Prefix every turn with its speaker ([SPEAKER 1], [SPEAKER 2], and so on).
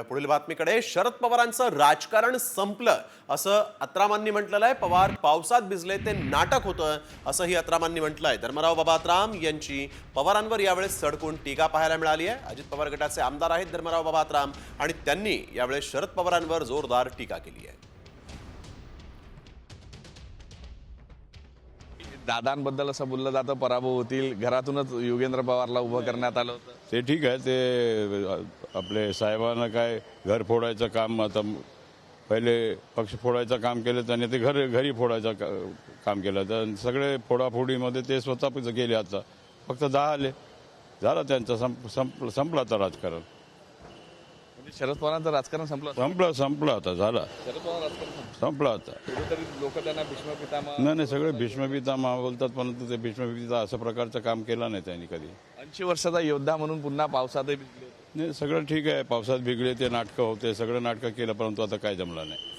[SPEAKER 1] वळूया पुढील बातमीकडे. शरद पवारांचं राजकारण संपलं असं अत्रामांनी म्हटलेलं आहे. पवार पावसात भिजले ते नाटक होतं असंही अत्रामांनी म्हटलं आहे. धर्मराव बाबात्राम यांची पवारांवर यावेळेस सडकून टीका पाहायला मिळाली आहे. अजित पवार गटाचे आमदार आहेत धर्मराव बाबात्राम आणि त्यांनी यावेळेस शरद पवारांवर जोरदार टीका केली आहे.
[SPEAKER 2] दादांबद्दल असं बोललं जातं पराभव होतील, घरातूनच योगेंद्र पवारला उभं करण्यात आलं होतं.
[SPEAKER 3] ते ठीक आहे. ते आपले साहेबांना काय घर फोडायचं काम, आता पहिले पक्ष फोडायचं काम केलं त्याने, ते घरी फोडायचं काम केलं. तर सगळे फोडाफोडीमध्ये ते स्वतः गेले. आता फक्त 10 आले, झालं त्यांचं संपलं आता राजकारण.
[SPEAKER 2] म्हणजे शरद पवारांचं राजकारण संपलं.
[SPEAKER 3] संपलं आता, झालं.
[SPEAKER 2] शरद पवार राजकारण
[SPEAKER 3] संपलं आता.
[SPEAKER 2] कुठेतरी लोक त्यांना भीष्म पितामह
[SPEAKER 3] नाही, सगळे भीष्मपितामह बोलतात, परंतु ते भीष्मपिता असं प्रकारचं काम केलं नाही त्यांनी कधी.
[SPEAKER 2] 80 वर्षाचा योद्धा म्हणून पुन्हा पावसातही भिजले होते.
[SPEAKER 3] नाही, सगळं ठीक आहे. पावसात भिगले, ते नाटकं होते, सगळं नाटकं केलं, परंतु आता काय जमलं नाही.